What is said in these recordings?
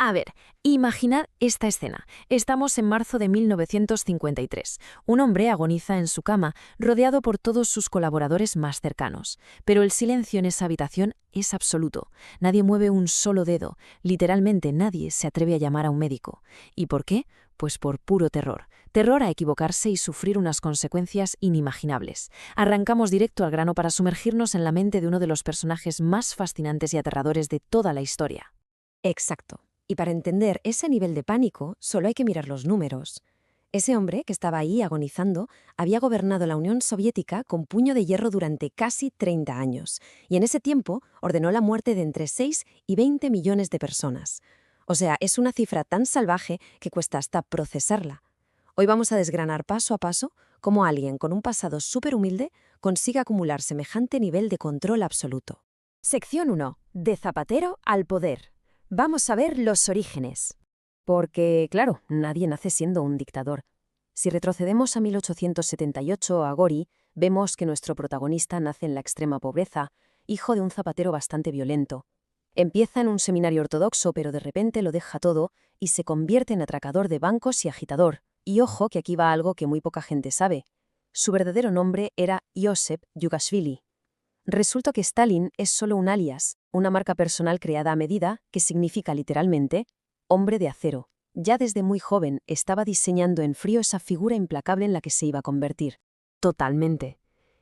A ver, imaginad esta escena. Estamos en marzo de 1953. Un hombre agoniza en su cama, rodeado por todos sus colaboradores más cercanos. Pero el silencio en esa habitación es absoluto. Nadie mueve un solo dedo. Literalmente nadie se atreve a llamar a un médico. ¿Y por qué? Pues por puro terror. Terror a equivocarse y sufrir unas consecuencias inimaginables. Arrancamos directo al grano para sumergirnos en la mente de uno de los personajes más fascinantes y aterradores de toda la historia. Exacto. Y para entender ese nivel de pánico, solo hay que mirar los números. Ese hombre, que estaba ahí agonizando, había gobernado la Unión Soviética con puño de hierro durante casi 30 años, y en ese tiempo ordenó la muerte de entre 6 y 20 millones de personas. O sea, es una cifra tan salvaje que cuesta hasta procesarla. Hoy vamos a desgranar paso a paso cómo alguien con un pasado súper humilde consigue acumular semejante nivel de control absoluto. Sección 1. De Zapatero al poder. Vamos a ver los orígenes. Porque, claro, nadie nace siendo un dictador. Si retrocedemos a 1878, a Gori, vemos que nuestro protagonista nace en la extrema pobreza, hijo de un zapatero bastante violento. Empieza en un seminario ortodoxo, pero de repente lo deja todo y se convierte en atracador de bancos y agitador. Y ojo, que aquí va algo que muy poca gente sabe. Su verdadero nombre era Iosif Yugashvili. Resulta que Stalin es solo un alias, una marca personal creada a medida que significa literalmente hombre de acero. Ya desde muy joven estaba diseñando en frío esa figura implacable en la que se iba a convertir. Totalmente.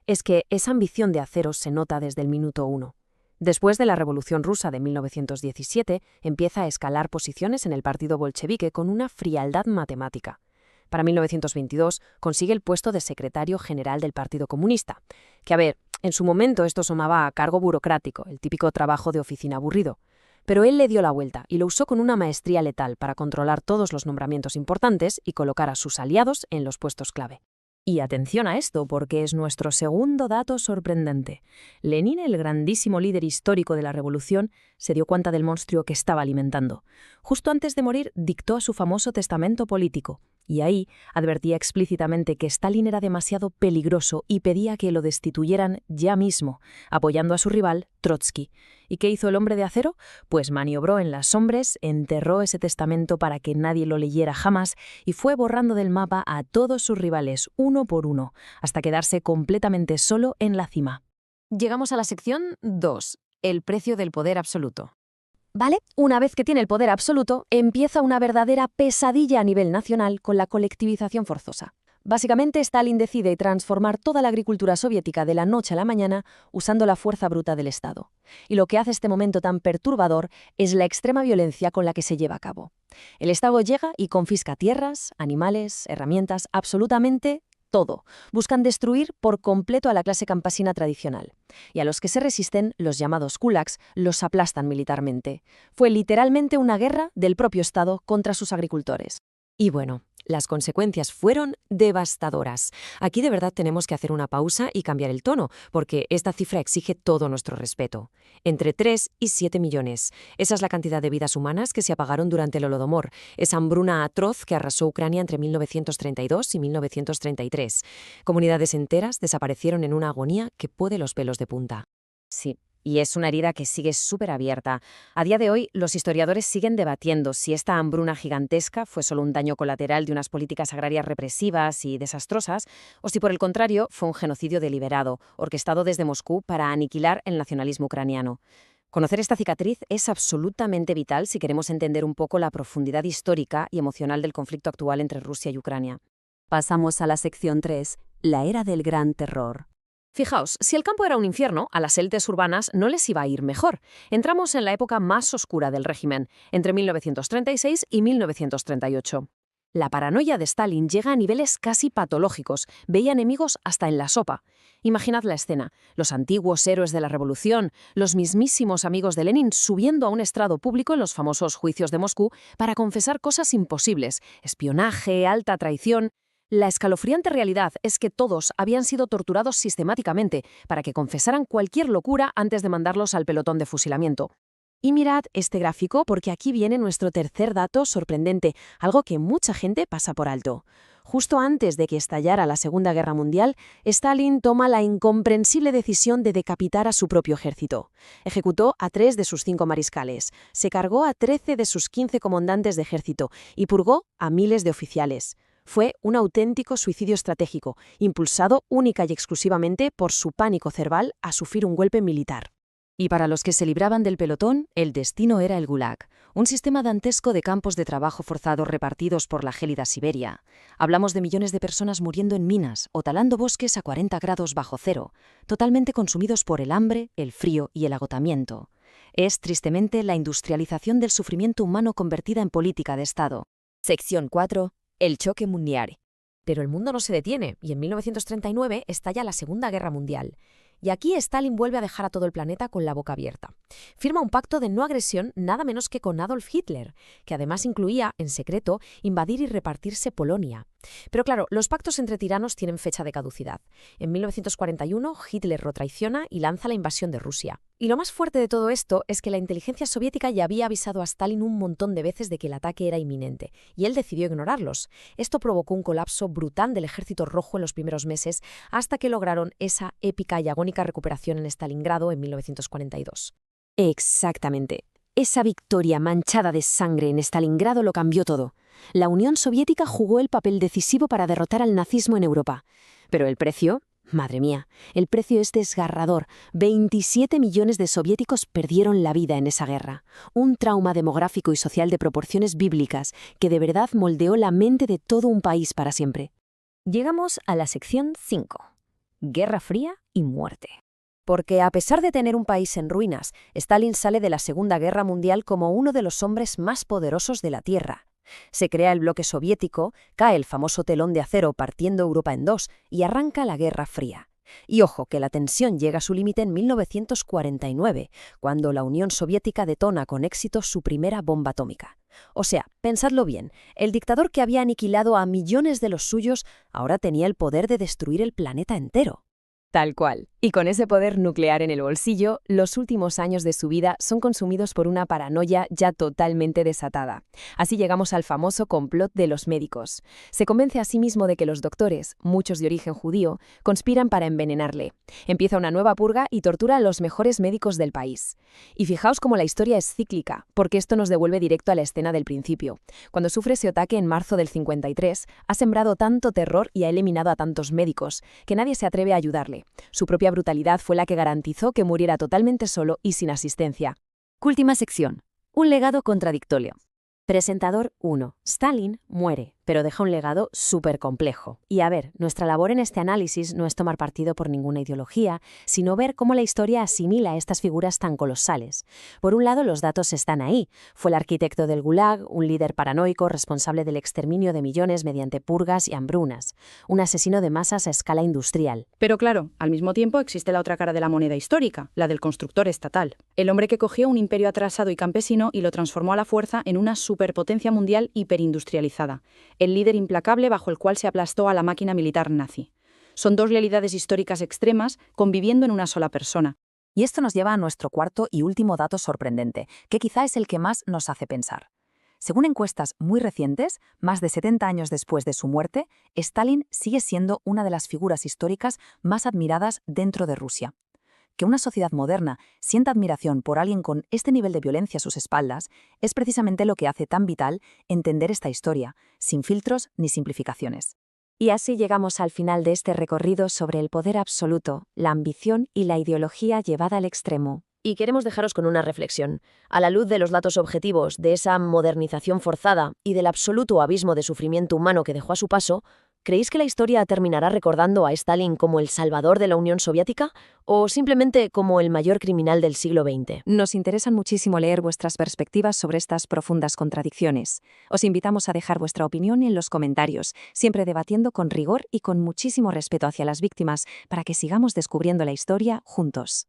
Es que esa ambición de acero se nota desde el minuto 1. Después de la Revolución Rusa de 1917, empieza a escalar posiciones en el partido bolchevique con una frialdad matemática. Para 1922 consigue el puesto de secretario general del Partido Comunista, que, a ver, en su momento esto sumaba a cargo burocrático, el típico trabajo de oficina aburrido. Pero él le dio la vuelta y lo usó con una maestría letal para controlar todos los nombramientos importantes y colocar a sus aliados en los puestos clave. Y atención a esto, porque es nuestro segundo dato sorprendente. Lenin, el grandísimo líder histórico de la revolución, se dio cuenta del monstruo que estaba alimentando. Justo antes de morir, dictó su famoso testamento político, y ahí advertía explícitamente que Stalin era demasiado peligroso y pedía que lo destituyeran ya mismo, apoyando a su rival, Trotsky. ¿Y qué hizo el hombre de acero? Pues maniobró en las sombras, enterró ese testamento para que nadie lo leyera jamás y fue borrando del mapa a todos sus rivales uno por uno, hasta quedarse completamente solo en la cima. Llegamos a la sección 2. El precio del poder absoluto. ¿Vale? Una vez que tiene el poder absoluto, empieza una verdadera pesadilla a nivel nacional con la colectivización forzosa. Básicamente, Stalin decide transformar toda la agricultura soviética de la noche a la mañana usando la fuerza bruta del Estado. Y lo que hace este momento tan perturbador es la extrema violencia con la que se lleva a cabo. El Estado llega y confisca tierras, animales, herramientas, absolutamente todo. Buscan destruir por completo a la clase campesina tradicional. Y a los que se resisten, los llamados kulaks, los aplastan militarmente. Fue literalmente una guerra del propio Estado contra sus agricultores. Y bueno, las consecuencias fueron devastadoras. Aquí de verdad tenemos que hacer una pausa y cambiar el tono, porque esta cifra exige todo nuestro respeto. Entre 3 y 7 millones. Esa es la cantidad de vidas humanas que se apagaron durante el Holodomor, esa hambruna atroz que arrasó Ucrania entre 1932 y 1933. Comunidades enteras desaparecieron en una agonía que puede los pelos de punta. Sí. Y es una herida que sigue súper abierta. A día de hoy, los historiadores siguen debatiendo si esta hambruna gigantesca fue solo un daño colateral de unas políticas agrarias represivas y desastrosas, o si por el contrario fue un genocidio deliberado, orquestado desde Moscú para aniquilar el nacionalismo ucraniano. Conocer esta cicatriz es absolutamente vital si queremos entender un poco la profundidad histórica y emocional del conflicto actual entre Rusia y Ucrania. Pasamos a la sección 3, la era del gran terror. Fijaos, si el campo era un infierno, a las élites urbanas no les iba a ir mejor. Entramos en la época más oscura del régimen, entre 1936 y 1938. La paranoia de Stalin llega a niveles casi patológicos, veía enemigos hasta en la sopa. Imaginad la escena, los antiguos héroes de la revolución, los mismísimos amigos de Lenin subiendo a un estrado público en los famosos juicios de Moscú para confesar cosas imposibles, espionaje, alta traición. La escalofriante realidad es que todos habían sido torturados sistemáticamente para que confesaran cualquier locura antes de mandarlos al pelotón de fusilamiento. Y mirad este gráfico porque aquí viene nuestro tercer dato sorprendente, algo que mucha gente pasa por alto. Justo antes de que estallara la Segunda Guerra Mundial, Stalin toma la incomprensible decisión de decapitar a su propio ejército. Ejecutó a 3 de sus 5 mariscales, se cargó a 13 de sus 15 comandantes de ejército y purgó a miles de oficiales. Fue un auténtico suicidio estratégico, impulsado única y exclusivamente por su pánico cerval a sufrir un golpe militar. Y para los que se libraban del pelotón, el destino era el Gulag, un sistema dantesco de campos de trabajo forzados repartidos por la gélida Siberia. Hablamos de millones de personas muriendo en minas o talando bosques a 40 grados bajo cero, totalmente consumidos por el hambre, el frío y el agotamiento. Es, tristemente, la industrialización del sufrimiento humano convertida en política de Estado. Sección 4. El choque mundial. Pero el mundo no se detiene y en 1939 estalla la Segunda Guerra Mundial. Y aquí Stalin vuelve a dejar a todo el planeta con la boca abierta. Firma un pacto de no agresión nada menos que con Adolf Hitler, que además incluía, en secreto, invadir y repartirse Polonia. Pero claro, los pactos entre tiranos tienen fecha de caducidad. En 1941, Hitler lo traiciona y lanza la invasión de Rusia. Y lo más fuerte de todo esto es que la inteligencia soviética ya había avisado a Stalin un montón de veces de que el ataque era inminente, y él decidió ignorarlos. Esto provocó un colapso brutal del ejército rojo en los primeros meses, hasta que lograron esa épica y agónica recuperación en Stalingrado en 1942. Exactamente. Esa victoria manchada de sangre en Stalingrado lo cambió todo. La Unión Soviética jugó el papel decisivo para derrotar al nazismo en Europa. Pero el precio, madre mía, el precio es desgarrador. 27 millones de soviéticos perdieron la vida en esa guerra. Un trauma demográfico y social de proporciones bíblicas que de verdad moldeó la mente de todo un país para siempre. Llegamos a la sección 5. Guerra Fría y muerte. Porque a pesar de tener un país en ruinas, Stalin sale de la Segunda Guerra Mundial como uno de los hombres más poderosos de la Tierra. Se crea el bloque soviético, cae el famoso telón de acero partiendo Europa en dos y arranca la Guerra Fría. Y ojo, que la tensión llega a su límite en 1949, cuando la Unión Soviética detona con éxito su primera bomba atómica. O sea, pensadlo bien, el dictador que había aniquilado a millones de los suyos ahora tenía el poder de destruir el planeta entero. Tal cual. Y con ese poder nuclear en el bolsillo, los últimos años de su vida son consumidos por una paranoia ya totalmente desatada. Así llegamos al famoso complot de los médicos. Se convence a sí mismo de que los doctores, muchos de origen judío, conspiran para envenenarle. Empieza una nueva purga y tortura a los mejores médicos del país. Y fijaos cómo la historia es cíclica, porque esto nos devuelve directo a la escena del principio. Cuando sufre ese ataque en marzo del 53, ha sembrado tanto terror y ha eliminado a tantos médicos, que nadie se atreve a ayudarle. Su propia brutalidad fue la que garantizó que muriera totalmente solo y sin asistencia. Última sección. Un legado contradictorio. Presentador 1. Stalin muere, pero deja un legado súper complejo. Y a ver, nuestra labor en este análisis no es tomar partido por ninguna ideología, sino ver cómo la historia asimila a estas figuras tan colosales. Por un lado, los datos están ahí. Fue el arquitecto del Gulag, un líder paranoico responsable del exterminio de millones mediante purgas y hambrunas. Un asesino de masas a escala industrial. Pero claro, al mismo tiempo existe la otra cara de la moneda histórica, la del constructor estatal. El hombre que cogió un imperio atrasado y campesino y lo transformó a la fuerza en una superpotencia mundial hiperindustrializada. El líder implacable bajo el cual se aplastó a la máquina militar nazi. Son dos realidades históricas extremas conviviendo en una sola persona. Y esto nos lleva a nuestro cuarto y último dato sorprendente, que quizá es el que más nos hace pensar. Según encuestas muy recientes, más de 70 años después de su muerte, Stalin sigue siendo una de las figuras históricas más admiradas dentro de Rusia. Que una sociedad moderna sienta admiración por alguien con este nivel de violencia a sus espaldas es precisamente lo que hace tan vital entender esta historia, sin filtros ni simplificaciones. Y así llegamos al final de este recorrido sobre el poder absoluto, la ambición y la ideología llevada al extremo. Y queremos dejaros con una reflexión. A la luz de los datos objetivos, de esa modernización forzada y del absoluto abismo de sufrimiento humano que dejó a su paso, ¿creéis que la historia terminará recordando a Stalin como el salvador de la Unión Soviética o simplemente como el mayor criminal del siglo XX? Nos interesan muchísimo leer vuestras perspectivas sobre estas profundas contradicciones. Os invitamos a dejar vuestra opinión en los comentarios, siempre debatiendo con rigor y con muchísimo respeto hacia las víctimas para que sigamos descubriendo la historia juntos.